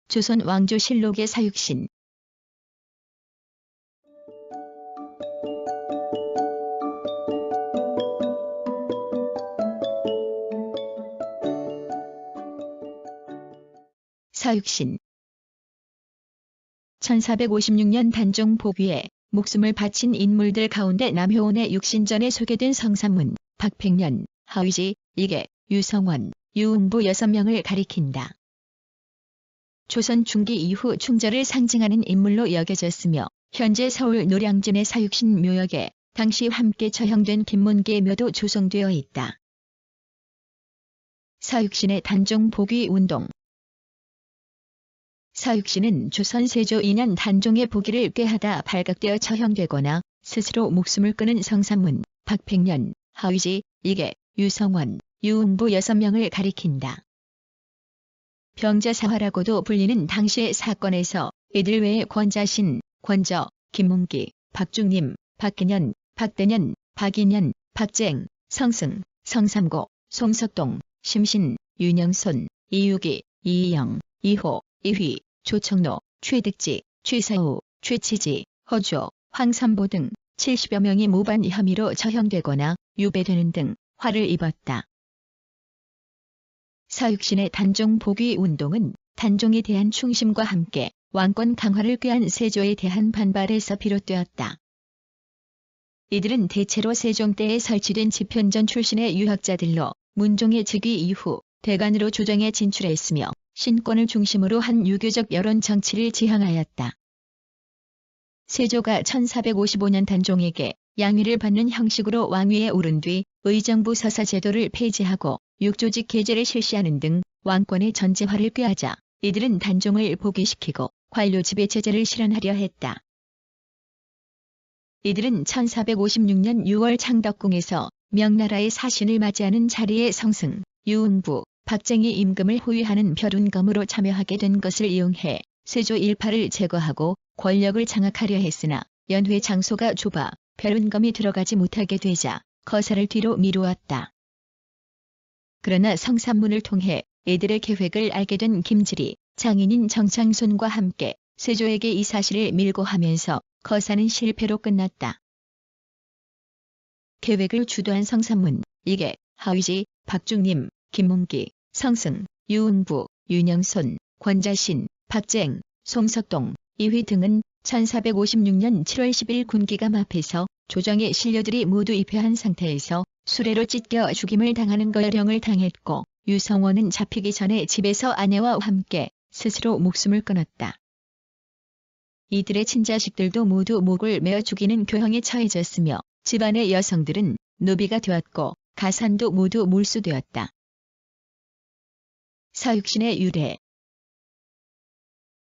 조선 왕조실록의 사육신. 사육신. 1456년 단종 복위에 목숨을 바친 인물들 가운데 남효원의 육신전에 소개된 성산문, 박팽년, 하의지, 이계, 유성원, 유응부 6명을 가리킨다. 조선 중기 이후 충절을 상징하는 인물로 여겨졌으며 현재 서울 노량진의 사육신 묘역에 당시 함께 처형된 김문기의 묘도 조성되어 있다. 사육신의 단종 복위 운동. 사육신은 조선 세조 2년 단종의 복위를 꾀하다 발각되어 처형되거나 스스로 목숨을 끊은 성산문, 박팽년, 하의지, 이계, 유성원, 유응부 6명을 가리킨다. 병자사화라고도 불리는 당시의 사건에서 이들 외에 권자신, 권저, 김문기, 박중림, 박근현, 박대년, 박인현, 박쟁, 성승, 성삼고, 송석동, 심신, 윤영손, 이유기, 이희영, 이호, 이휘, 조청로, 최득지, 최사우, 최치지, 허조, 황삼보 등 70여 명이 모반 혐의로 처형되거나 유배되는 등 화를 입었다. 사육신의 단종 복위 운동은 단종에 대한 충심과 함께 왕권 강화를 꾀한 세조에 대한 반발에서 비롯되었다. 이들은 대체로 세종 때에 설치된 집현전 출신의 유학자들로 문종의 즉위 이후 대관으로 조정에 진출했으며 신권을 중심으로 한 유교적 여론 정치를 지향하였다. 세조가 1455년 단종에게 양위를 받는 형식으로 왕위에 오른 뒤 의정부 서사 제도를 폐지하고 육조직 개제를 실시하는 등 왕권의 전제화를 꾀하자 이들은 단종을 복위시키고 관료 지배 체제를 실현하려 했다. 이들은 1456년 6월 창덕궁에서 명나라의 사신을 맞이하는 자리에 성승, 유응부, 박쟁이 임금을 호위하는 벼룬검으로 참여하게 된 것을 이용해 세조 일파를 제거하고 권력을 장악하려 했으나 연회 장소가 좁아 벼룬검이 들어가지 못하게 되자 거사를 뒤로 미루었다. 그러나 성산문을 통해 이들의 계획을 알게 된 김질이 장인인 정창손과 함께 세조에게 이 사실을 밀고하면서 거사는 실패로 끝났다. 계획을 주도한 성산문, 이계, 하의지, 박중림, 김문기, 성승, 유응부, 윤영손, 권자신, 박쟁, 송석동, 이휘 등은 1456년 7월 10일 군기감 앞에서 조정의 신료들이 모두 입회한 상태에서 수레로 찢겨 죽임을 당하는 거열형을 당했고 유성원은 잡히기 전에 집에서 아내와 함께 스스로 목숨을 끊었다. 이들의 친자식들도 모두 목을 메어 죽이는 교형에 처해졌으며 집안의 여성들은 노비가 되었고 가산도 모두 몰수되었다. 사육신의 유래.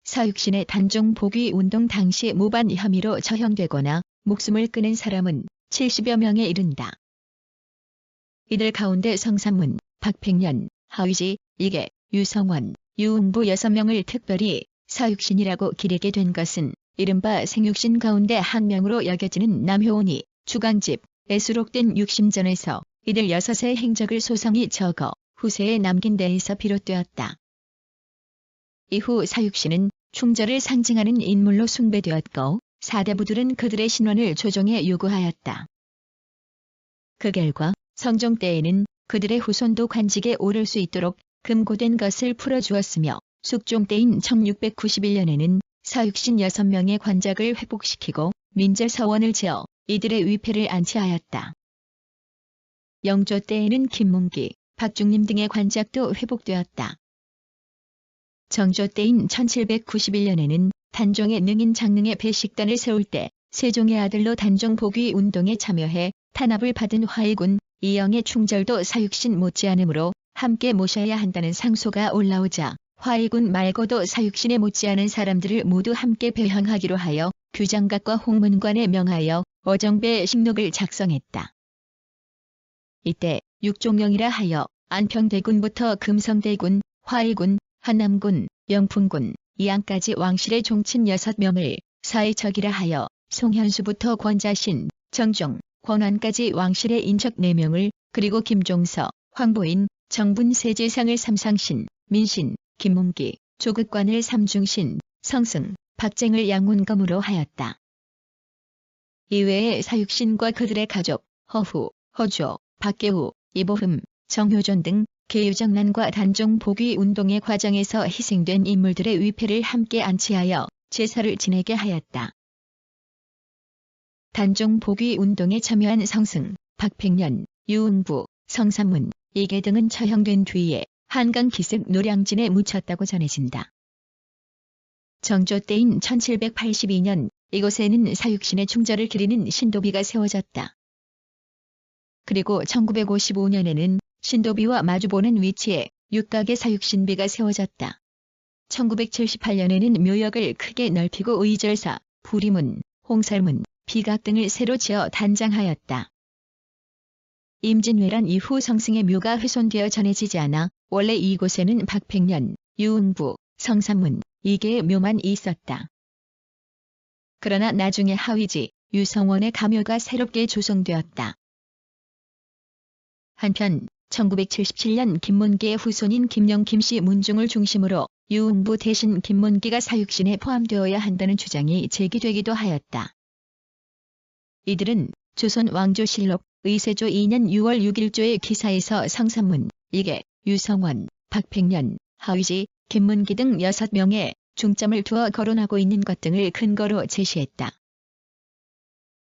사육신의 단종 복위 운동 당시 모반 혐의로 처형되거나 목숨을 끊은 사람은 70여 명에 이른다. 이들 가운데 성산문, 박팽년, 하의지, 이계, 유성원, 유응부 6명을 특별히 사육신이라고 기리게 된 것은 이른바 생육신 가운데 한 명으로 여겨지는 남효원이 주강집에 수록된 육심전에서 이들 6의 행적을 소성히 적어 후세에 남긴 데에서 비롯되었다. 이후 사육신은 충절을 상징하는 인물로 숭배되었고 사대부들은 그들의 신원을 조정에 요구하였다. 그 결과 성종 때에는 그들의 후손도 관직에 오를 수 있도록 금고된 것을 풀어주었으며 숙종 때인 1691년에는 사육신 6명의 관작을 회복시키고 민재서원을 지어 이들의 위패를 안치하였다. 영조 때에는 김문기, 박중림 등의 관작도 회복되었다. 정조 때인 1791년에는 단종의 능인 장릉의 배식단을 세울 때 세종의 아들로 단종 복위 운동에 참여해 탄압을 받은 화이군 이영의 충절도 사육신 못지않으므로 함께 모셔야 한다는 상소가 올라오자 화이군 말고도 사육신에 못지않은 사람들을 모두 함께 배향하기로 하여 규장각과 홍문관에 명하여 어정배 식록을 작성했다. 이때 육종령이라 하여 안평대군부터 금성대군, 화이군, 한남군, 영풍군, 이양까지 왕실의 종친 6명을 사의척이라 하여 송현수부터 권자신, 정종, 권환까지 왕실의 인척 4명을 그리고 김종서, 황보인, 정분 세제상을 삼상신, 민신, 김문기, 조극관을 삼중신, 성승, 박쟁을 양운검으로 하였다. 이외에 사육신과 그들의 가족, 허후, 허조, 박계후, 이보흠, 정효존 등 계유정난과 단종 복위 운동의 과정에서 희생된 인물들의 위패를 함께 안치하여 제사를 지내게 하였다. 단종 복위 운동에 참여한 성승, 박팽년, 유은부, 성삼문, 이계 등은 처형된 뒤에 한강 기슭 노량진에 묻혔다고 전해진다. 정조 때인 1782년 이곳에는 사육신의 충절을 기리는 신도비가 세워졌다. 그리고 1955년에는 신도비와 마주보는 위치에 육각의 사육신비가 세워졌다. 1978년에는 묘역을 크게 넓히고 의절사, 부리문, 홍설문, 비각 등을 새로 지어 단장하였다. 임진왜란 이후 성승의 묘가 훼손되어 전해지지 않아 원래 이곳에는 박팽년, 유은부, 성삼문, 이계의 묘만 있었다. 그러나 나중에 하위지, 유성원의 가묘가 새롭게 조성되었다. 한편 1977년 김문기의 후손인 김영 김씨 문중을 중심으로 유은부 대신 김문기가 사육신에 포함되어야 한다는 주장이 제기되기도 하였다. 이들은 조선 왕조실록 의세조 2년 6월 6일조의 기사에서 성삼문, 이계, 유성원, 박팽년, 하위지, 김문기 등 6명의 중점을 두어 거론하고 있는 것 등을 근거로 제시했다.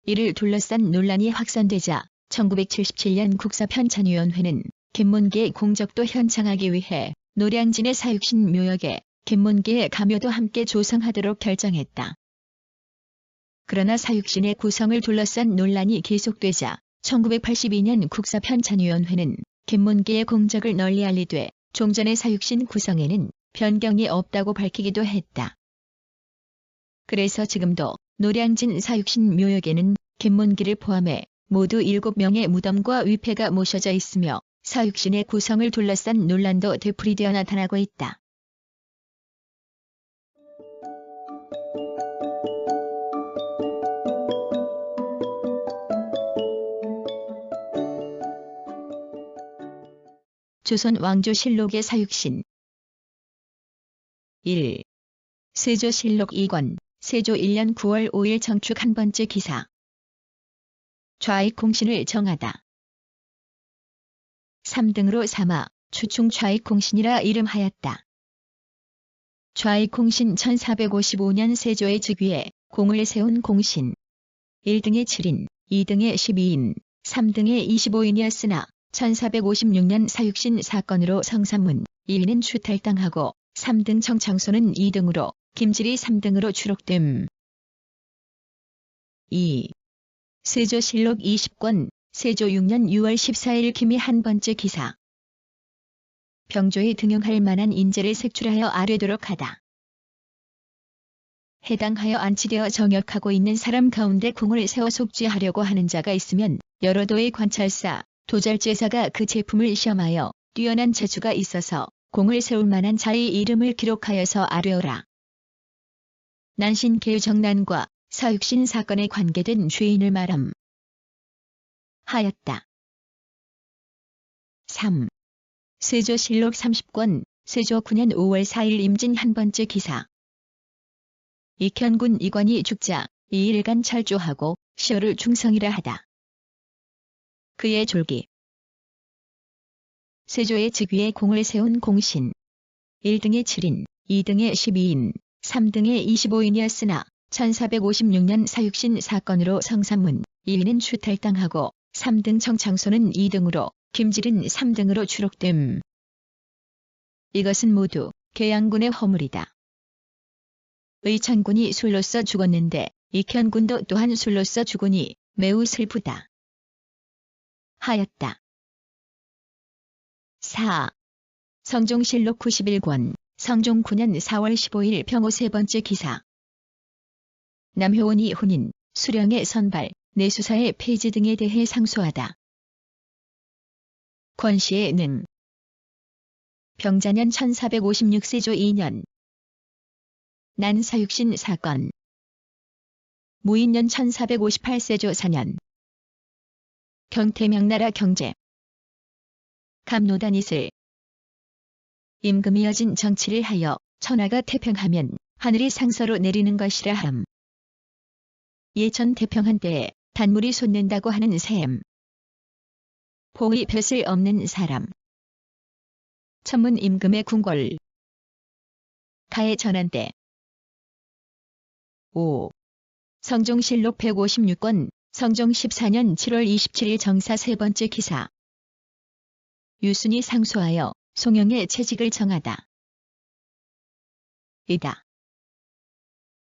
이를 둘러싼 논란이 확산되자 1977년 국사편찬위원회는 김문기의 공적도 현창하기 위해 노량진의 사육신 묘역에 김문기의 가묘도 함께 조성하도록 결정했다. 그러나 사육신의 구성을 둘러싼 논란이 계속되자 1982년 국사편찬위원회는 김문기의 공적을 널리 알리되 종전의 사육신 구성에는 변경이 없다고 밝히기도 했다. 그래서 지금도 노량진 사육신 묘역에는 김문기를 포함해 모두 7명의 무덤과 위패가 모셔져 있으며 사육신의 구성을 둘러싼 논란도 되풀이되어 나타나고 있다. 조선 왕조실록의 사육신 1. 세조실록 2권, 세조 1년 9월 5일 정축 한 번째 기사. 좌익공신을 정하다. 3등으로 삼아 추충 좌익공신이라 이름하였다. 좌익공신 1455년 세조의 즉위에 공을 세운 공신. 1등에 7인, 2등에 12인, 3등에 25인이었으나 1456년 사육신 사건으로 성삼문, 2위는 추탈당하고 3등 정창소는 2등으로, 김질이 3등으로 추록됨. 2. 세조실록 20권, 세조 6년 6월 14일 김이 한 번째 기사. 병조에 등용할 만한 인재를 색출하여 아뢰도록 하다. 해당하여 안치되어 정역하고 있는 사람 가운데 공을 세워 속죄하려고 하는 자가 있으면 여러 도의 관찰사, 도절제사가 그 제품을 시험하여 뛰어난 재주가 있어서 공을 세울 만한 자의 이름을 기록하여서 아뢰어라. 난신 계유정난과 사육신 사건에 관계된 죄인을 말함. 하였다. 3. 세조실록 30권, 세조 9년 5월 4일 임진 한 번째 기사. 익현군 이관이 죽자 2일간 철조하고 시어를 충성이라 하다. 그의 졸기. 세조의 즉위에 공을 세운 공신. 1등에 7인, 2등에 12인, 3등에 25인이었으나 1456년 사육신 사건으로 성삼문, 2위는 추탈당하고 3등 정창소는 2등으로, 김질은 3등으로 추록됨. 이것은 모두 계양군의 허물이다. 의천군이 술로써 죽었는데 익현군도 또한 술로써 죽으니 매우 슬프다. 하였다. 4. 성종실록 91권, 성종 9년 4월 15일 병호 세 번째 기사. 남효원이 혼인, 수령의 선발, 내수사의 폐지 등에 대해 상소하다. 권씨의 능. 병자년 1456세조 2년. 난사육신 사건. 무인년 1458세조 4년. 경태명나라 경제. 감노단 이슬. 임금이 여진 정치를 하여 천하가 태평하면 하늘이 상서로 내리는 것이라 함. 예천 태평한 때에 단물이 솟는다고 하는 셈. 보의 벼슬 없는 사람. 천문 임금의 궁궐. 가의 전한 때. 5. 성종실록 156권 성종 14년 7월 27일 정사 세 번째 기사. 유순이 상소하여 송영의 채직을 정하다. 이다.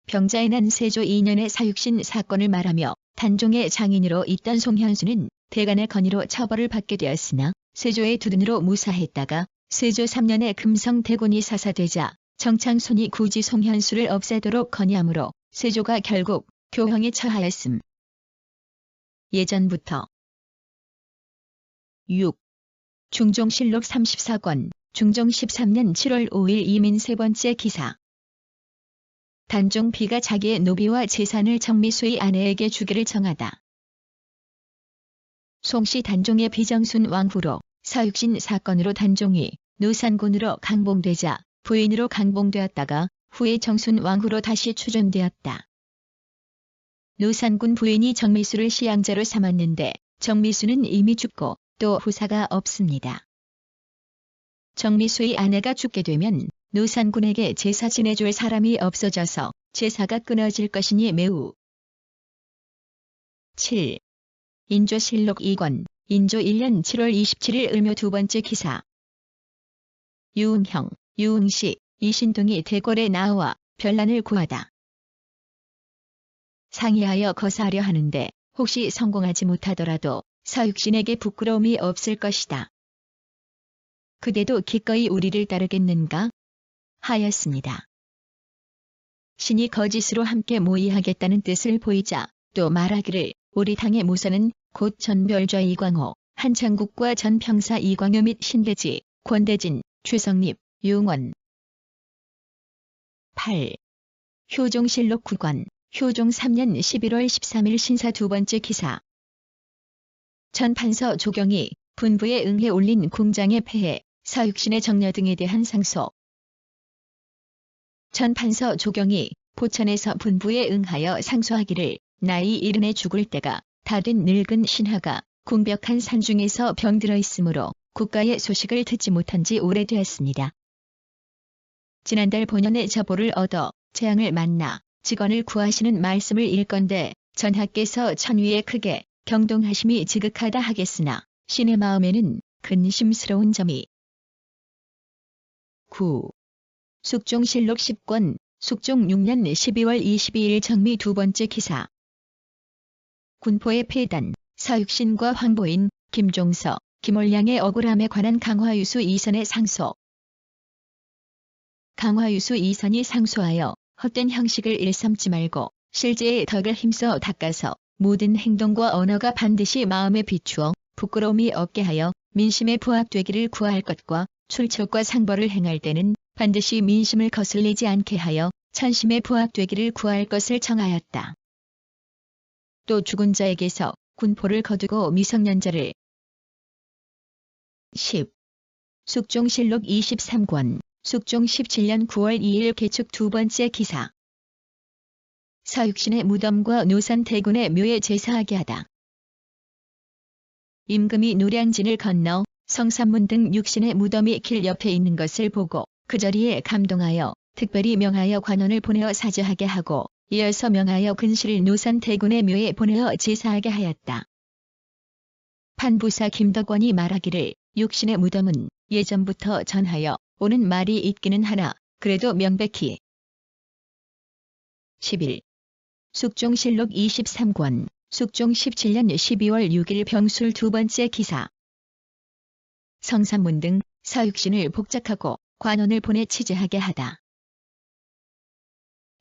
병자의 난 세조 2년의 사육신 사건을 말하며 단종의 장인으로 있던 송현수는 대간의 건의로 처벌을 받게 되었으나 세조의 두둔으로 무사했다가 세조 3년에 금성 대군이 사사되자 정창손이 굳이 송현수를 없애도록 건의하므로 세조가 결국 교형에 처하였음. 예전부터 6. 중종실록 34권 중종 13년 7월 5일 이민 세 번째 기사. 단종 비가 자기의 노비와 재산을 정미수의 아내에게 주기를 정하다. 송씨 단종의 비정순 왕후로 사육신 사건으로 단종이 노산군으로 강봉되자 부인으로 강봉되었다가 후에 정순 왕후로 다시 추존되었다. 노산군 부인이 정미수를 시양자로 삼았는데 정미수는 이미 죽고 또 후사가 없습니다. 정미수의 아내가 죽게 되면 노산군에게 제사 지내줄 사람이 없어져서 제사가 끊어질 것이니 매우. 7. 인조실록 2권 인조 1년 7월 27일 을묘 두 번째 기사. 유응형, 유응씨, 이신동이 대궐에 나와 별난을 구하다. 상의하여 거사하려 하는데 혹시 성공하지 못하더라도 사육신에게 부끄러움이 없을 것이다. 그대도 기꺼이 우리를 따르겠는가? 하였습니다. 신이 거짓으로 함께 모의하겠다는 뜻을 보이자 또 말하기를 우리 당의 모선은 곧 전별좌 이광호, 한창국과 전평사 이광효 및 신대지, 권대진, 최성립, 유응원. 8. 효종실록 9권 효종 3년 11월 13일 신사 두 번째 기사. 전판서 조경이 분부에 응해 올린 궁장의 폐해, 사육신의 정려 등에 대한 상소. 전판서 조경이 포천에서 분부에 응하여 상소하기를 나이 70에 죽을 때가 다 된 늙은 신하가 궁벽한 산중에서 병들어 있으므로 국가의 소식을 듣지 못한 지 오래되었습니다. 지난달 본연의 저보를 얻어 재앙을 만나 직언을 구하시는 말씀을 일건대 전하께서 천위에 크게 경동하심이 지극하다 하겠으나 신의 마음에는 근심스러운 점이. 9. 숙종실록 10권 숙종 6년 12월 22일 정미 두 번째 기사. 군포의 폐단, 사육신과 황보인, 김종서, 김올량의 억울함에 관한 강화유수 이선의 상소. 강화유수 이선이 상소하여 헛된 형식을 일삼지 말고 실제의 덕을 힘써 닦아서 모든 행동과 언어가 반드시 마음에 비추어 부끄러움이 없게 하여 민심에 부합되기를 구할 것과 출처과 상벌을 행할 때는 반드시 민심을 거슬리지 않게 하여 천심에 부합되기를 구할 것을 정하였다. 또 죽은 자에게서 군포를 거두고 미성년자를. 10. 숙종실록 23권 숙종 17년 9월 2일 개축 두 번째 기사. 사육신의 무덤과 노산 대군의 묘에 제사하게 하다. 임금이 노량진을 건너 성삼문 등 육신의 무덤이 길 옆에 있는 것을 보고 그 자리에 감동하여 특별히 명하여 관원을 보내어 사죄하게 하고 이어서 명하여 근실 노산 대군의 묘에 보내어 제사하게 하였다. 판부사 김덕원이 말하기를 육신의 무덤은 예전부터 전하여 오는 말이 있기는 하나 그래도 명백히. 11. 숙종실록 23권 숙종 17년 12월 6일 병술 두 번째 기사. 성삼문 등 사육신을 복작하고 관원을 보내 치제하게 하다.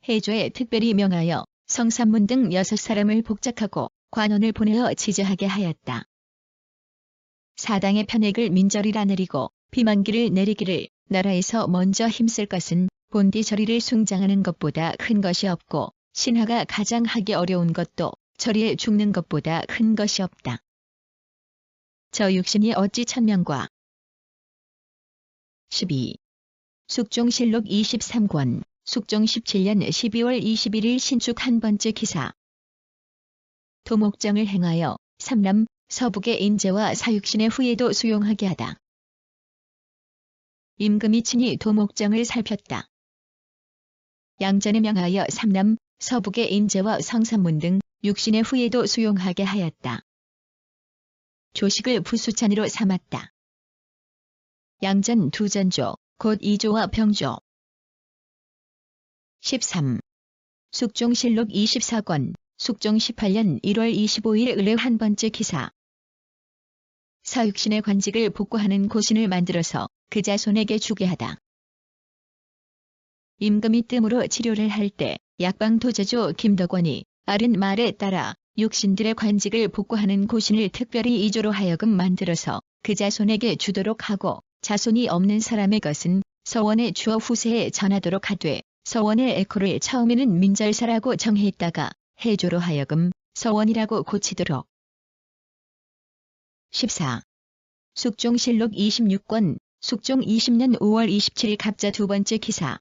해조에 특별히 명하여 성삼문 등 6사람을 복작하고 관원을 보내어 치제하게 하였다. 사당의 편액을 민절이라 내리고 비만기를 내리기를 나라에서 먼저 힘쓸 것은 본디 저리를 숭장하는 것보다 큰 것이 없고 신하가 가장 하기 어려운 것도 저리에 죽는 것보다 큰 것이 없다. 저 육신이 어찌 천명과. 12. 숙종실록 23권, 숙종 17년 12월 21일 신축 한 번째 기사. 도목정을 행하여 삼남, 서북의 인재와 사육신의 후예도 수용하게 하다. 임금이 친히 도목정을 살폈다. 양전에 명하여 삼남, 서북의 인재와 성삼문 등 육신의 후예도 수용하게 하였다. 조식을 부수찬으로 삼았다. 양전 두전조, 곧 이조와 병조. 13. 숙종실록 24권, 숙종 18년 1월 25일 을의 한 번째 기사. 사육신의 관직을 복구하는 고신을 만들어서 그 자손에게 주게 하다. 임금이 뜸으로 치료를 할 때 약방도제조 김덕원이 앓은 말에 따라 육신들의 관직을 복구하는 고신을 특별히 이조로 하여금 만들어서 그 자손에게 주도록 하고, 자손이 없는 사람의 것은 서원에 주어 후세에 전하도록 하되, 서원의 에코를 처음에는 민절사라고 정했다가 해조로 하여금 서원이라고 고치도록. 14. 숙종실록 26권, 숙종 20년 5월 27일 갑자 두 번째 기사.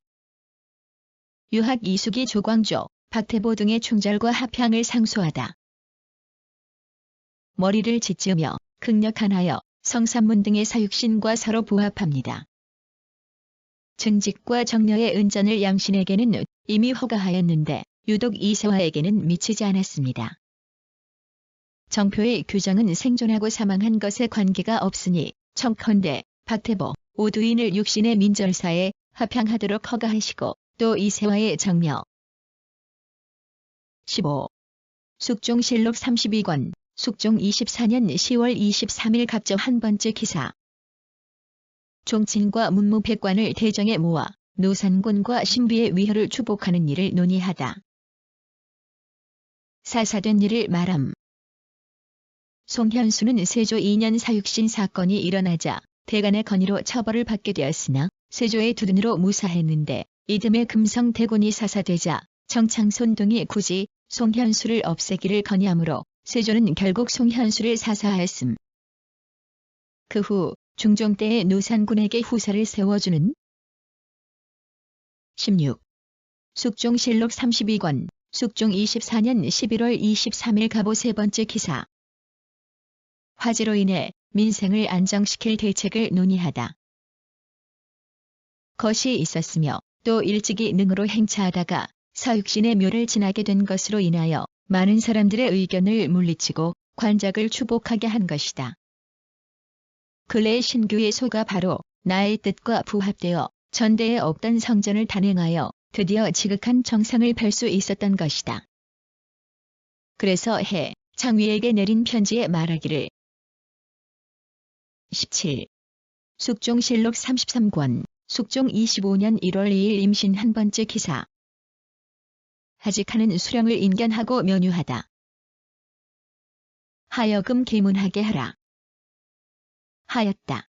유학 이숙이 조광조, 박태보 등의 충절과 합향을 상소하다. 머리를 짓으며 극력한하여 성삼문 등의 사육신과 서로 부합합니다. 증직과 정려의 은전을 양신에게는 이미 허가하였는데 유독 이세화에게는 미치지 않았습니다. 정표의 규정은 생존하고 사망한 것에 관계가 없으니 청컨대 박태보, 오두인을 육신의 민절사에 합향하도록 허가하시고, 또 이세화의 정려. 15. 숙종실록 32권, 숙종 24년 10월 23일 갑자 한 번째 기사. 종친과 문무백관을 대정에 모아 노산곤과 신비의 위허를 추복하는 일을 논의하다. 사사된 일을 말함. 송현수는 세조 2년 사육신 사건이 일어나자 대간의 건의로 처벌을 받게 되었으나 세조의 두둔으로 무사했는데, 이듬해 금성대군이 사사되자 정창손 등이 굳이 송현수를 없애기를 건의하므로 세조는 결국 송현수를 사사하였음. 그 후 중종 때의 노산군에게 후사를 세워주는. 16. 숙종실록 32권, 숙종 24년 11월 23일 갑오 세 번째 기사. 화재로 인해 민생을 안정시킬 대책을 논의하다. 것이 있었으며 또 일찍이 능으로 행차하다가 사육신의 묘를 지나게 된 것으로 인하여 많은 사람들의 의견을 물리치고 관작을 추복하게 한 것이다. 근래 신규의 소가 바로 나의 뜻과 부합되어 전대에 없던 성전을 단행하여 드디어 지극한 정상을 펼 수 있었던 것이다. 그래서 해 장위에게 내린 편지에 말하기를. 17. 숙종실록 33권, 숙종 25년 1월 2일 임신 한 번째 기사. 하직하는 수령을 인견하고 면유하다. 하여금 계문하게 하라. 하였다.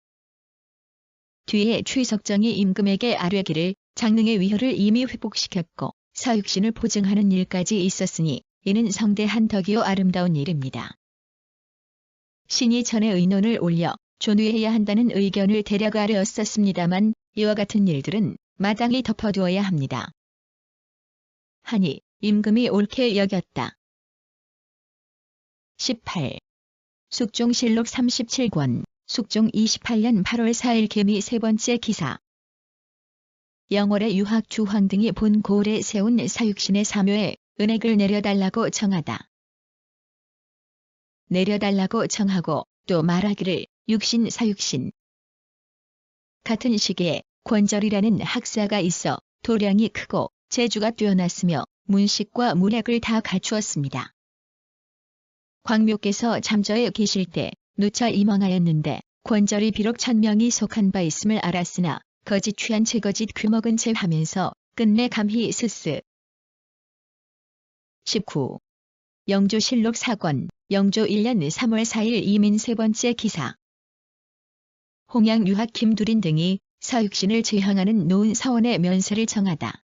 뒤에 취석정이 임금에게 아뢰기를 장릉의 위허를 이미 회복시켰고 사육신을 보증하는 일까지 있었으니 이는 성대한 덕이요 아름다운 일입니다. 신이 전에 의논을 올려 존위해야 한다는 의견을 대략 아뢰었었습니다만 이와 같은 일들은 마땅히 덮어두어야 합니다. 하니 임금이 옳게 여겼다. 18. 숙종실록 37권, 숙종 28년 8월 4일 개미 세 번째 기사. 영월의 유학 주황 등이 본 고을에 세운 사육신의 사묘에 은액을 내려달라고 정하다. 내려달라고 정하고 또 말하기를 육신 사육신. 같은 시기에 권절이라는 학사가 있어 도량이 크고 재주가 뛰어났으며 문식과 문학을 다 갖추었습니다. 광묘께서 잠저에 계실 때 누차 임왕하였는데 권절이 비록 천명이 속한 바 있음을 알았으나 거짓 취한 채 거짓 귀먹은 채 하면서 끝내 감히 스스. 19. 영조실록 4권, 영조 1년 3월 4일 이민 세 번째 기사. 홍양 유학 김두린 등이 사육신을 제형하는 노은 사원의 면세를 정하다.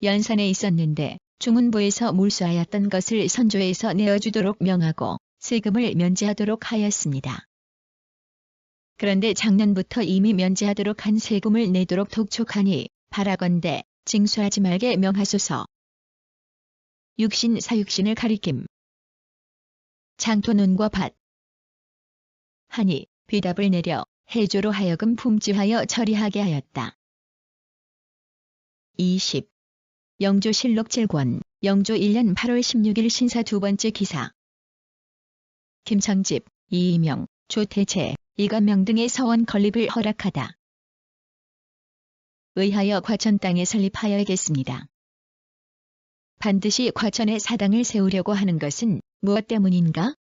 연산에 있었는데 중훈부에서 몰수하였던 것을 선조에서 내어주도록 명하고 세금을 면제하도록 하였습니다. 그런데 작년부터 이미 면제하도록 한 세금을 내도록 독촉하니 바라건대 징수하지 말게 명하소서. 육신 사육신을 가리킴. 장토논과 밭. 하니 비답을 내려 해조로 하여금 품지하여 처리하게 하였다. 20. 영조실록 7권, 영조 1년 8월 16일 신사 두 번째 기사. 김창집, 이이명, 조태채, 이관명 등의 서원 건립을 허락하다. 의하여 과천 땅에 설립하여야겠습니다. 반드시 과천에 사당을 세우려고 하는 것은 무엇 때문인가?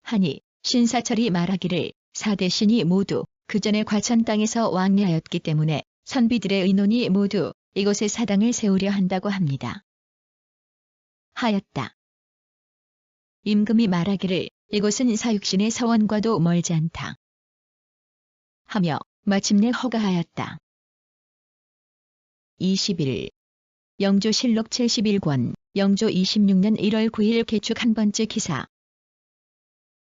하니 신사철이 말하기를 사대신이 모두 그 전에 과천 땅에서 왕래하였기 때문에 선비들의 의논이 모두 이곳에 사당을 세우려 한다고 합니다. 하였다. 임금이 말하기를 이곳은 사육신의 서원과도 멀지 않다. 하며 마침내 허가하였다. 21. 영조실록 71권, 영조 26년 1월 9일 개축 한 번째 기사.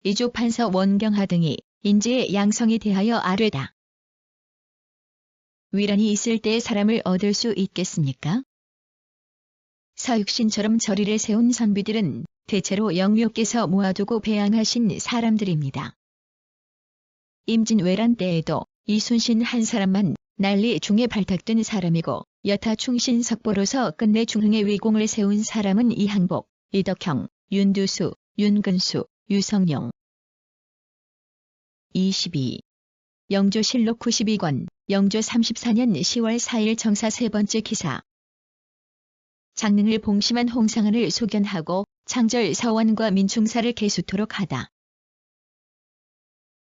이조 판서 원경하 등이 인지의 양성에 대하여 아뢰다. 위란이 있을 때에 사람을 얻을 수 있겠습니까? 사육신처럼 저리를 세운 선비들은 대체로 영묘께서 모아두고 배양하신 사람들입니다. 임진왜란 때에도 이순신 한 사람만 난리 중에 발탁된 사람이고 여타 충신석보로서 끝내 중흥의 위공을 세운 사람은 이항복, 이덕형, 윤두수, 윤근수, 유성룡. 22. 영조실록 92권, 영조 34년 10월 4일 정사 세 번째 기사. 장릉을 봉심한 홍상은을 소견하고 창절 서원과 민충사를 계수토록 하다.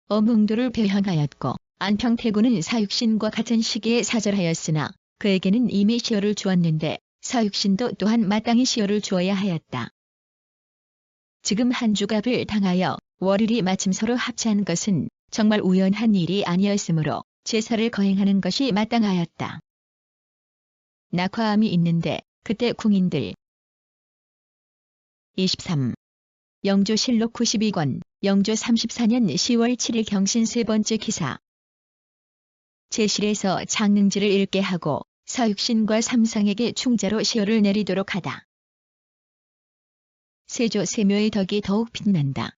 엄흥도를 배향하였고 안평태군은 사육신과 같은 시기에 사절하였으나 그에게는 이미 시효를 주었는데 사육신도 또한 마땅히 시효를 주어야 하였다. 지금 한주갑을 당하여 월일이 마침 서로 합치한 것은 정말 우연한 일이 아니었으므로 제사를 거행하는 것이 마땅하였다. 낙화암이 있는데 그때 궁인들. 23. 영조실록 92권, 영조 34년 10월 7일 경신 세 번째 기사. 제실에서 장릉지를 읽게 하고 사육신과 삼상에게 충자로 시효를 내리도록 하다. 세조 세묘의 덕이 더욱 빛난다.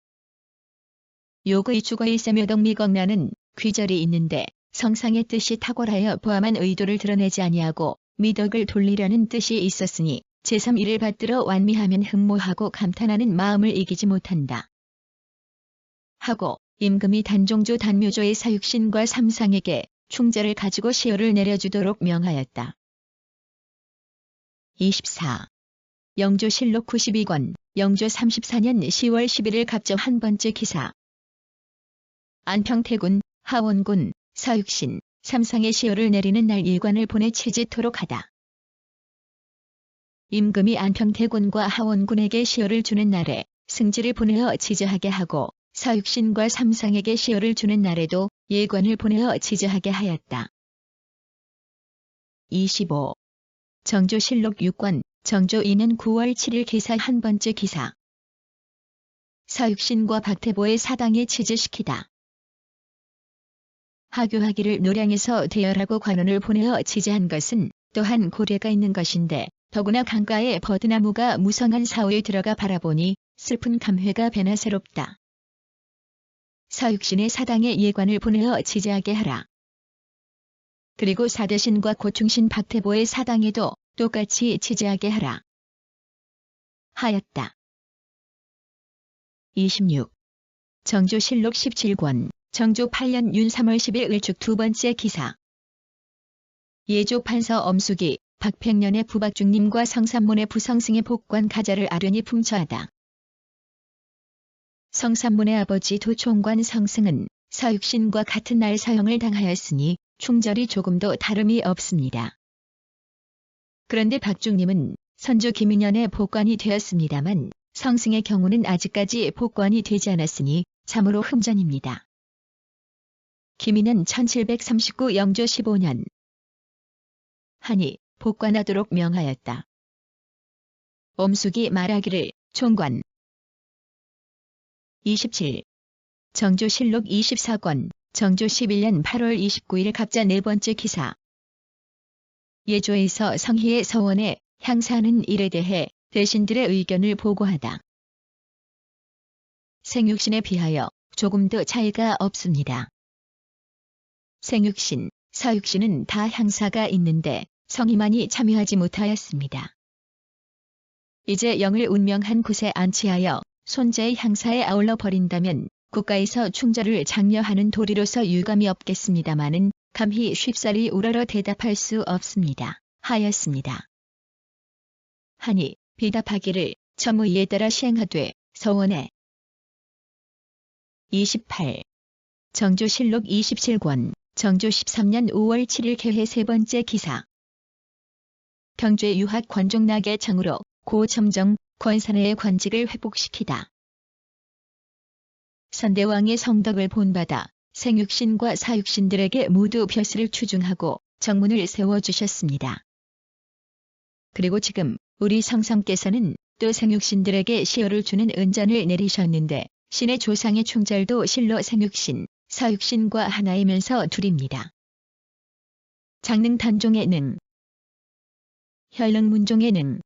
욕의 주거의 세묘덕 미경란은 귀절이 있는데 성상의 뜻이 탁월하여 보암한 의도를 드러내지 아니하고 미덕을 돌리려는 뜻이 있었으니 제3일을 받들어 완미하면 흠모하고 감탄하는 마음을 이기지 못한다. 하고 임금이 단종조 단묘조의 사육신과 삼상에게 충자를 가지고 시효를 내려주도록 명하였다. 24. 영조실록 92권, 영조 34년 10월 11일 갑조 한 번째 기사. 안평태군, 하원군, 사육신, 삼상의 시효를 내리는 날 일관을 보내 체제토록 하다. 임금이 안평태군과 하원군에게 시효를 주는 날에 승지를 보내어 지저하게 하고 사육신과 삼상에게 시효를 주는 날에도 예관을 보내어 지저하게 하였다. 25. 정조실록 6권, 정조 2년 9월 7일 기사 한 번째 기사. 사육신과 박태보의 사당에 치즈시키다. 하교하기를 노량에서 대열하고 관원을 보내어 지지한 것은 또한 고려가 있는 것인데 더구나 강가에 버드나무가 무성한 사오에 들어가 바라보니 슬픈 감회가 배나 새롭다. 사육신의 사당에 예관을 보내어 지지하게 하라. 그리고 사대신과 고충신 박태보의 사당에도 똑같이 지지하게 하라. 하였다. 26. 정조실록 17권, 정조 8년 윤 3월 10일 을축 두 번째 기사. 예조 판서 엄숙이 박팽년의 부박중님과 성삼문의 부성승의 복관 가자를 아련히 품처하다. 성삼문의 아버지 도총관 성승은 사육신과 같은 날 사형을 당하였으니 충절이 조금도 다름이 없습니다. 그런데 박중님은 선조 김인년의 복관이 되었습니다만 성승의 경우는 아직까지 복관이 되지 않았으니 참으로 흠전입니다. 김인은 1739 영조 15년 하니 복관하도록 명하였다. 엄숙이 말하기를 총관 27. 정조실록 24권, 정조 11년 8월 29일 갑자 네 번째 기사. 예조에서 성희의 서원에 향사하는 일에 대해 대신들의 의견을 보고하다. 생육신에 비하여 조금도 차이가 없습니다. 생육신, 사육신은 다 향사가 있는데 성희만이 참여하지 못하였습니다. 이제 영을 운명한 곳에 안치하여 손자의 향사에 아울러 버린다면 국가에서 충절을 장려하는 도리로서 유감이 없겠습니다마는 감히 쉽사리 우러러 대답할 수 없습니다. 하였습니다. 하니 비답하기를 첨의에 따라 시행하되 서원에 28. 정조실록 27권, 정조 13년 5월 7일 개회 세 번째 기사. 경죄 유학 관종락의 장으로 고첨정, 권산해의 관직을 회복시키다. 선대왕의 성덕을 본받아 생육신과 사육신들에게 모두 벼슬을 추중하고 정문을 세워주셨습니다. 그리고 지금 우리 성삼께서는 또 생육신들에게 시효를 주는 은전을 내리셨는데 신의 조상의 충절도 실로 생육신, 사육신과 하나이면서 둘입니다. 장능 단종의 능, 혈능 문종의 능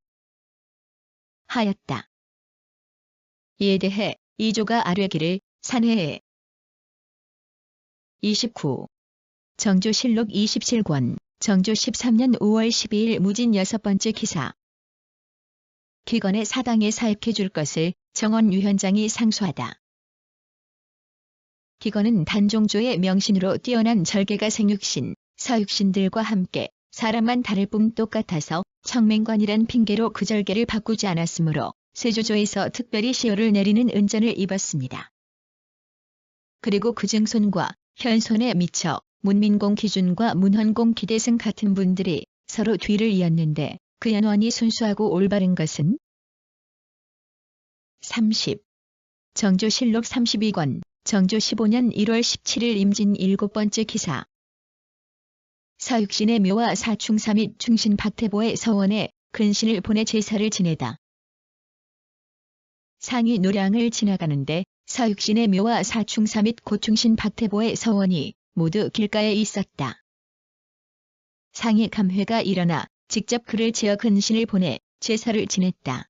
하였다. 이에 대해 이조가 아뢰기를 산해에 29. 정조실록 27권, 정조 13년 5월 12일 무진 여섯 번째 기사. 기건의 사당에 사입해 줄 것을 정원 유현장이 상소하다. 기건은 단종조의 명신으로 뛰어난 절개가 생육신, 사육신들과 함께 사람만 다를 뿐 똑같아서 청맹관이란 핑계로 그 절개를 바꾸지 않았으므로 세조조에서 특별히 시효를 내리는 은전을 입었습니다. 그리고 그 증손과 현손에 미쳐 문민공 기준과 문헌공 기대승 같은 분들이 서로 뒤를 이었는데 그 연원이 순수하고 올바른 것은 30. 정조실록 32권, 정조 15년 1월 17일 임진 일곱 번째 기사. 사육신의 묘와 사충사 및 충신 박태보의 서원에 근신을 보내 제사를 지내다. 상이 노량을 지나가는데 사육신의 묘와 사충사 및 고충신 박태보의 서원이 모두 길가에 있었다. 상이 감회가 일어나 직접 그를 지어 근신을 보내 제사를 지냈다.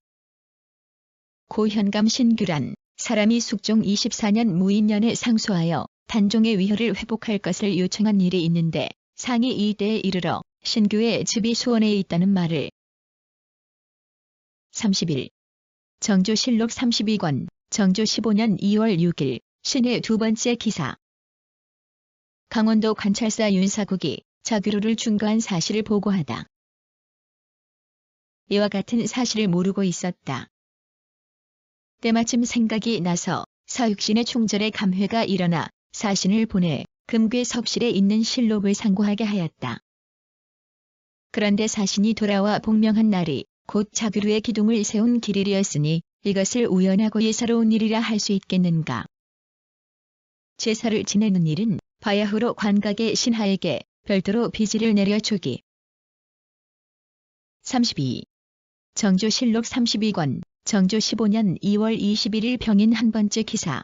고 현감 신규란 사람이 숙종 24년 무인년에 상소하여 단종의 위효를 회복할 것을 요청한 일이 있는데 상이 이때에 이르러 신규의 집이 수원에 있다는 말을 31. 정조실록 32권, 정조 15년 2월 6일 신의 두 번째 기사. 강원도 관찰사 윤사국이 자규로를 중거한 사실을 보고하다. 이와 같은 사실을 모르고 있었다. 때마침 생각이 나서 사육신의 충절에 감회가 일어나 사신을 보내 금괴 섭실에 있는 실록을 상고하게 하였다. 그런데 사신이 돌아와 복명한 날이 곧 자규루의 기둥을 세운 길일이었으니 이것을 우연하고 예사로운 일이라 할 수 있겠는가. 제사를 지내는 일은 바야흐로 관각의 신하에게 별도로 비지를 내려주기. 32. 정조실록 32권, 정조 15년 2월 21일 병인 한 번째 기사.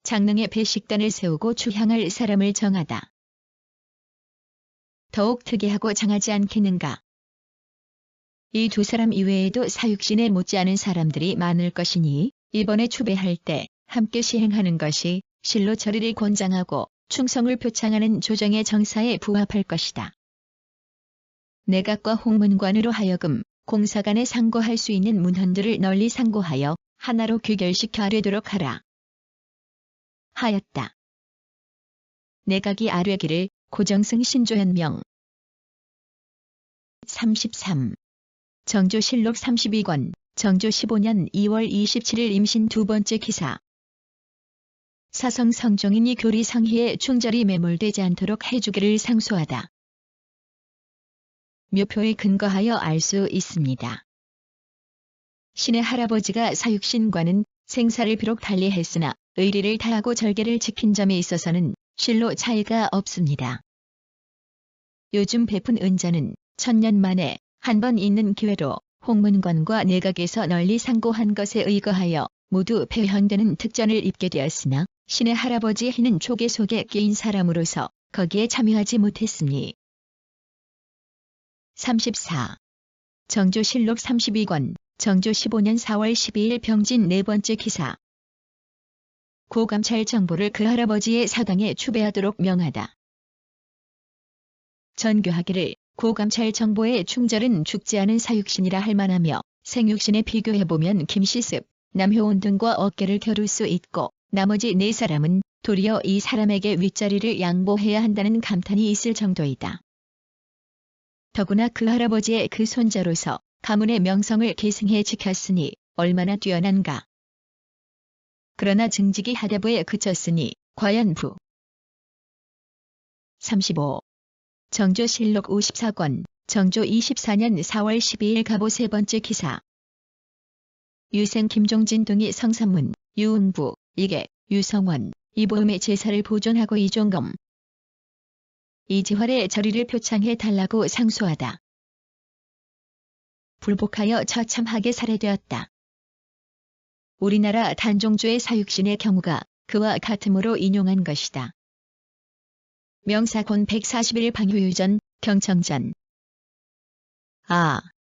장릉에 배식단을 세우고 추향할 사람을 정하다. 더욱 특이하고 장하지 않겠는가. 이 두 사람 이외에도 사육신에 못지않은 사람들이 많을 것이니 이번에 추배할 때 함께 시행하는 것이 실로 절의를 권장하고 충성을 표창하는 조정의 정사에 부합할 것이다. 내각과 홍문관으로 하여금 공사 간에 상고할 수 있는 문헌들을 널리 상고하여 하나로 규결시켜 아뢰도록 하라. 하였다. 내각이 아뢰기를 고정승 신조현명 33. 정조실록 32권, 정조 15년 2월 27일 임신 두 번째 기사. 사성 성종인이 교리 성희에 충절이 매몰되지 않도록 해주기를 상소하다. 묘표에 근거하여 알 수 있습니다. 신의 할아버지가 사육신과는 생사를 비록 달리했으나 의리를 다하고 절개를 지킨 점에 있어서는 실로 차이가 없습니다. 요즘 베푼 은자는 1000년 만에 한 번 있는 기회로 홍문관과 내각에서 널리 상고한 것에 의거하여 모두 배현되는 특전을 입게 되었으나 신의 할아버지 해는 조계 속에 끼인 사람으로서 거기에 참여하지 못했으니. 34. 정조실록 32권, 정조 15년 4월 12일 병진 네 번째 기사. 고감찰 정보를 그 할아버지의 사당에 추배하도록 명하다. 전교하기를 고감찰 정보의 충절은 죽지 않은 사육신이라 할 만하며 생육신에 비교해보면 김시습, 남효운 등과 어깨를 겨룰 수 있고 나머지 네 사람은 도리어 이 사람에게 윗자리를 양보해야 한다는 감탄이 있을 정도이다. 더구나 그 할아버지의 그 손자로서 가문의 명성을 계승해 지켰으니 얼마나 뛰어난가. 그러나 증직이 하대부에 그쳤으니 과연 부. 35. 정조실록 54권, 정조 24년 4월 12일 갑오 세 번째 기사. 유생 김종진 등이 성삼문, 유응부, 이계, 유성원, 이보음의 제사를 보존하고 이종검, 이지활의 절의를 표창해 달라고 상소하다. 불복하여 처참하게 살해되었다. 우리나라 단종조의 사육신의 경우가 그와 같음으로 인용한 것이다. 명사권 141 방효유전, 경청전.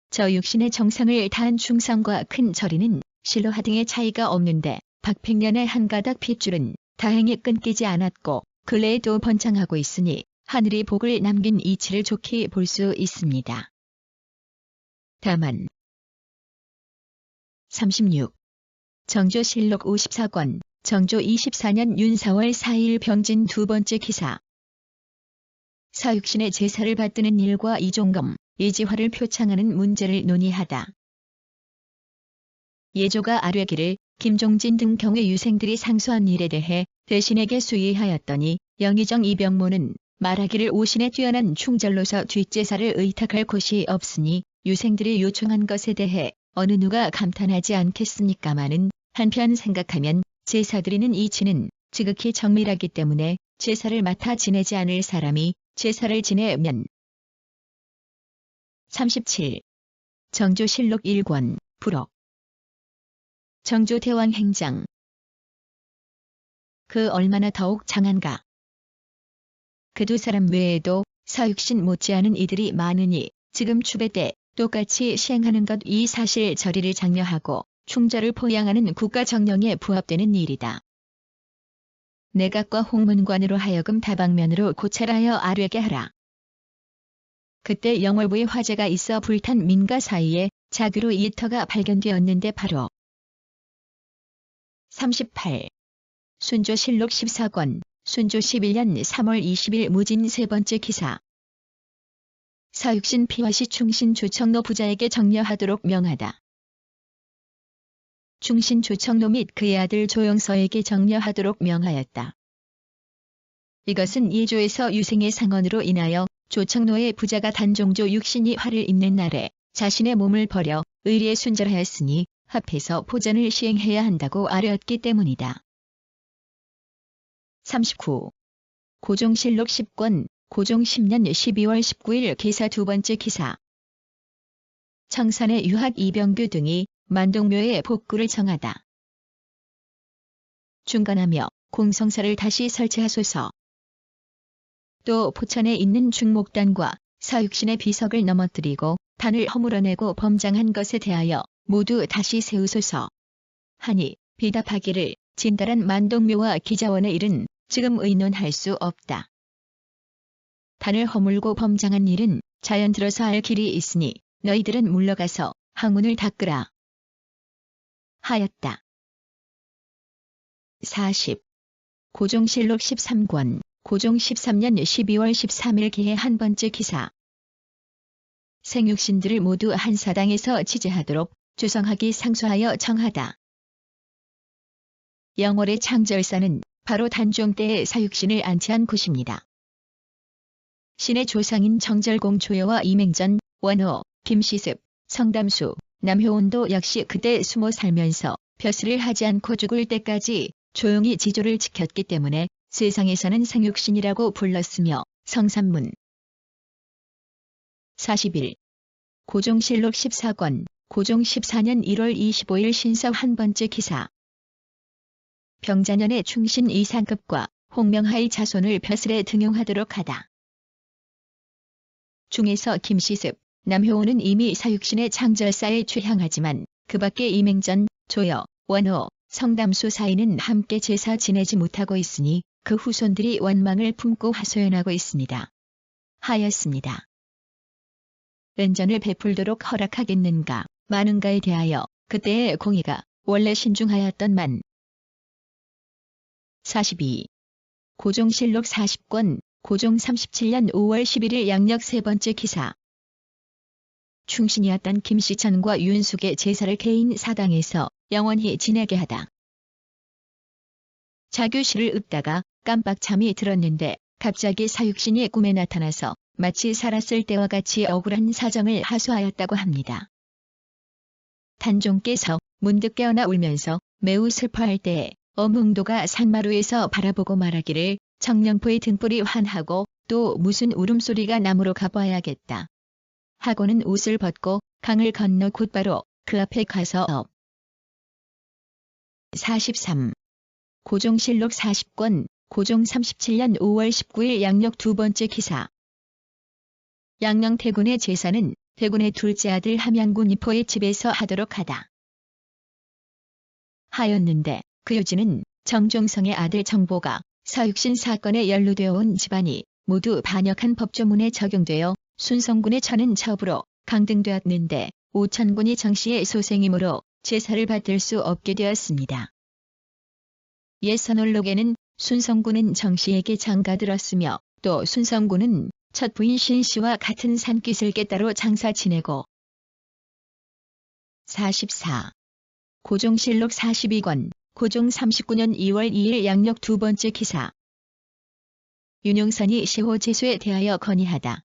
저 육신의 정상을 다한 충성과 큰 절의는 실로 하등의 차이가 없는데 박팽년의 한 가닥 핏줄은 다행히 끊기지 않았고 근래에도 번창하고 있으니 하늘이 복을 남긴 이치를 좋게 볼 수 있습니다. 다만 36. 정조실록 54권, 정조 24년 윤 4월 4일 병진 두 번째 기사. 사육신의 제사를 받드는 일과 이종검, 이지화를 표창하는 문제를 논의하다. 예조가 아뢰기를 김종진 등 경의 유생들이 상소한 일에 대해 대신에게 수의하였더니 영의정 이병모는 말하기를 오신의 뛰어난 충절로서 뒷제사를 의탁할 곳이 없으니 유생들이 요청한 것에 대해 어느 누가 감탄하지 않겠습니까마는 한편 생각하면 제사 드리는 이치는 지극히 정밀하기 때문에 제사를 맡아 지내지 않을 사람이 제사를 지내면. 37. 정조실록 1권, 부록. 정조대왕행장. 그 얼마나 더욱 장한가. 그 두 사람 외에도 사육신 못지않은 이들이 많으니 지금 추배 때 똑같이 시행하는 것 이 사실 절의를 장려하고 충절을 포양하는 국가 정령에 부합되는 일이다. 내각과 홍문관으로 하여금 다방면으로 고찰하여 아뢰게 하라. 그때 영월부에 화재가 있어 불탄 민가 사이에 자규로 이터가 발견되었는데 바로 38. 순조실록 14권, 순조 11년 3월 20일 무진 세 번째 기사. 사육신 피화시 충신 조청로 부자에게 정려하도록 명하다. 충신 조청로 및 그의 아들 조영서에게 정려하도록 명하였다. 이것은 예조에서 유생의 상언으로 인하여 조청로의 부자가 단종조 육신이 화를 입는 날에 자신의 몸을 버려 의리에 순절하였으니 합해서 포전을 시행해야 한다고 아뢰었기 때문이다. 39. 고종실록 10권, 고종 10년 12월 19일 기사 두 번째 기사. 청산의 유학 이병규 등이 만동묘의 복구를 정하다. 중간하며 공성사를 다시 설치하소서. 또 포천에 있는 중목단과 사육신의 비석을 넘어뜨리고 단을 허물어내고 범장한 것에 대하여 모두 다시 세우소서. 하니 비답하기를 진달한 만동묘와 기자원의 일은 지금 의논할 수 없다. 단을 허물고 범장한 일은 자연 들어서 할 길이 있으니 너희들은 물러가서 항문을 닦으라. 하였다. 40. 고종실록 13권, 고종 13년 12월 13일 기해 한 번째 기사. 생육신들을 모두 한 사당에서 치제하도록 조성하기 상소하여 정하다. 영월의 창절사는 바로 단종 때의 사육신을 안치한 곳입니다. 신의 조상인 정절공 조여와 이맹전, 원호, 김시습, 성담수, 남효운도 역시 그때 숨어 살면서 벼슬을 하지 않고 죽을 때까지 조용히 지조를 지켰기 때문에 세상에서는 생육신이라고 불렀으며 성삼문. 41. 고종실록 14권, 고종 14년 1월 25일 신서 한 번째 기사. 병자년의 충신 이상급과 홍명하의 자손을 벼슬에 등용하도록 하다. 중에서 김시습, 남효호는 이미 사육신의 창절사에 취향하지만 그 밖에 이맹전, 조여, 원호, 성담수 사이는 함께 제사 지내지 못하고 있으니 그 후손들이 원망을 품고 하소연하고 있습니다. 하였습니다. 은전을 베풀도록 허락하겠는가 마는가에 대하여 그때의 공의가 원래 신중하였던만. 42. 고종실록 40권 고종 37년 5월 11일 양력 세 번째 기사. 충신이었던 김시천과 윤숙의 제사를 개인 사당에서 영원히 지내게 하다. 자규시를 읊다가 깜빡 잠이 들었는데 갑자기 사육신이 꿈에 나타나서 마치 살았을 때와 같이 억울한 사정을 하소하였다고 합니다. 단종께서 문득 깨어나 울면서 매우 슬퍼할 때에 엄흥도가 산마루에서 바라보고 말하기를 청령포의 등불이 환하고 또 무슨 울음소리가 나무로 가봐야겠다. 하고는 옷을 벗고 강을 건너 곧바로 그 앞에 가서 43. 고종실록 40권 고종 37년 5월 19일 양력 두 번째 기사. 양녕태군의 제사는 태군의 둘째 아들 함양군 이포의 집에서 하도록 하다. 하였는데 그 요지는 정종성의 아들 정보가 사육신 사건에 연루되어 온 집안이 모두 반역한 법조문에 적용되어 순성군의 처는 첩으로 강등되었는데 오천군이 정씨의 소생이므로 제사를 받을 수 없게 되었습니다. 옛 선올록에는 순성군은 정씨에게 장가들었으며 또 순성군은 첫 부인 신씨와 같은 산깃을 깨따로 장사 지내고. 44. 고종실록 42권 고종 39년 2월 2일 양력 두 번째 기사. 윤용선이 시호 제수에 대하여 건의하다.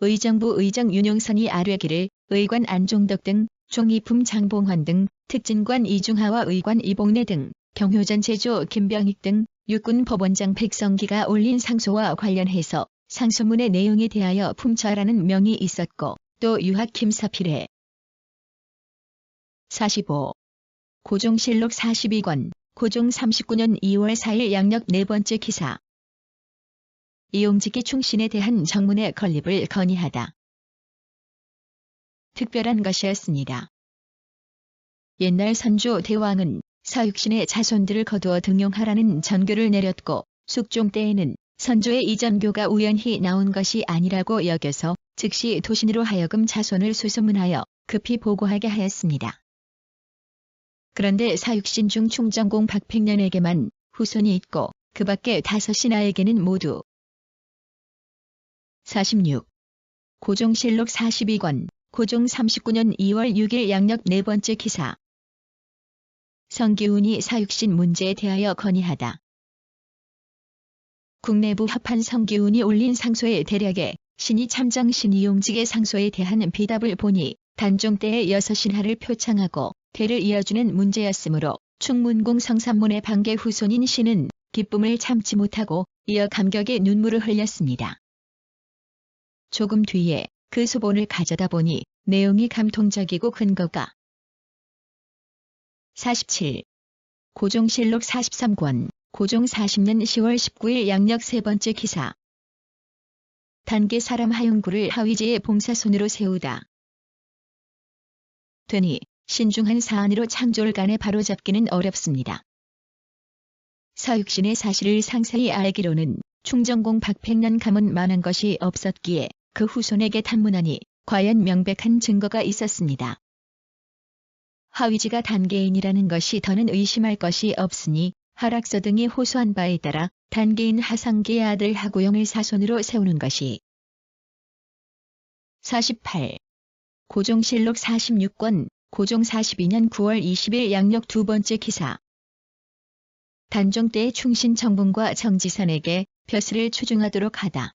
의정부 의정 윤용선이 아뢰기를 의관 안종덕 등 종이품 장봉환 등 특진관 이중하와 의관 이봉래 등 경효전 제조 김병익 등 육군 법원장 백성기가 올린 상소와 관련해서 상소문의 내용에 대하여 품처하라는 명이 있었고 또 유학 김사필해. 45. 고종실록 42권 고종 39년 2월 4일 양력 네 번째 기사. 이용직이 충신에 대한 정문의 건립을 건의하다. 특별한 것이었습니다. 옛날 선조 대왕은 사육신의 자손들을 거두어 등용하라는 전교를 내렸고 숙종 때에는 선조의 이 전교가 우연히 나온 것이 아니라고 여겨서 즉시 도신으로 하여금 자손을 소소문하여 급히 보고하게 하였습니다. 그런데 사육신 중 충정공 박팽년에게만 후손이 있고 그 밖에 5신하에게는 모두. 46. 고종실록 42권 고종 39년 2월 6일 양력 네 번째 기사. 성기훈이 사육신 문제에 대하여 건의하다. 국내부 협한 성기훈이 올린 상소의 대략에 신이 참정신 이용직의 상소에 대한 비답을 보니 단종 때의 6신하를 표창하고 대를 이어주는 문제였으므로 충문공 성삼문의 반계 후손인 신은 기쁨을 참지 못하고 이어 감격의 눈물을 흘렸습니다. 조금 뒤에 그 소본을 가져다 보니 내용이 감동적이고 근거가. 47. 고종실록 43권 고종 40년 10월 19일 양력 세 번째 기사. 단계 사람 하용구를 하위제의 봉사손으로 세우다. 되니 신중한 사안으로 창졸간에 바로잡기는 어렵습니다. 사육신의 사실을 상세히 알기로는 충정공 박팽년 가문 많은 것이 없었기에 그 후손에게 탐문하니 과연 명백한 증거가 있었습니다. 하위지가 단계인이라는 것이 더는 의심할 것이 없으니 하락서 등이 호소한 바에 따라 단계인 하상계의 아들 하구용을 사손으로 세우는 것이. 48. 고종실록 46권 고종 42년 9월 20일 양력 두 번째 기사. 단종 때의 충신 정bun과 정지선에게 벼슬을 추중하도록 하다.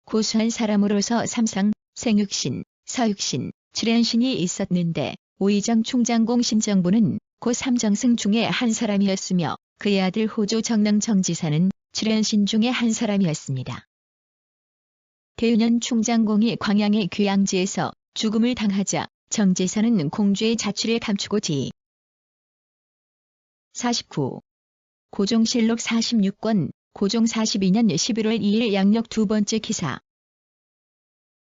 고수한 사람으로서 삼상, 생육신, 사육신, 칠연신이 있었는데 오이정 충장공 신정부는 고 삼정승 중에 한 사람이었으며 그의 아들 호조 정릉 정지사는 칠연신 중에 한 사람이었습니다. 대유년 충장공이 광양의 귀양지에서 죽음을 당하자 정지사는 공주의 자취를 감추고 49. 고종실록 46권, 고종 42년 11월 2일 양력 두 번째 기사.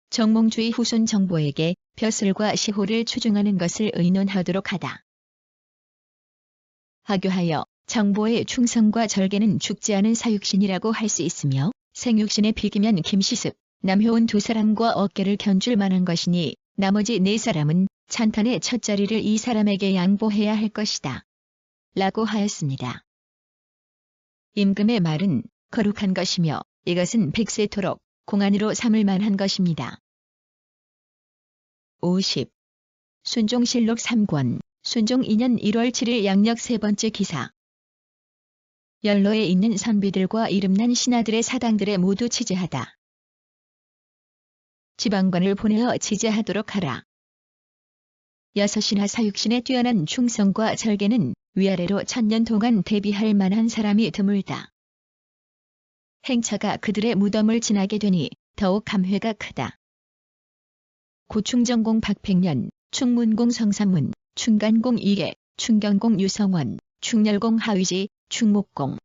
정몽주의 후손 정보에게 벼슬과 시호를 추중하는 것을 의논하도록 하다. 하교하여 정보의 충성과 절개는 죽지 않은 사육신이라고 할 수 있으며 생육신의 비기면 김시습, 남효은 두 사람과 어깨를 견줄 만한 것이니 나머지 네 사람은 찬탄의 첫 자리를 이 사람에게 양보해야 할 것이다. 라고 하였습니다. 임금의 말은 거룩한 것이며 이것은 백세토록 공안으로 삼을 만한 것입니다. 50. 순종실록 3권, 순종 2년 1월 7일 양력 세 번째 기사. 연로에 있는 선비들과 이름난 신하들의 사당들에 모두 치제하다. 지방관을 보내어 치제하도록 하라. 여섯신하 사육신의 뛰어난 충성과 절개는 위아래로 1000년 동안 대비할 만한 사람이 드물다. 행차가 그들의 무덤을 지나게 되니 더욱 감회가 크다. 고충정공 박백년, 충문공 성삼문, 충간공 이계, 충경공 유성원, 충렬공 하위지, 충목공,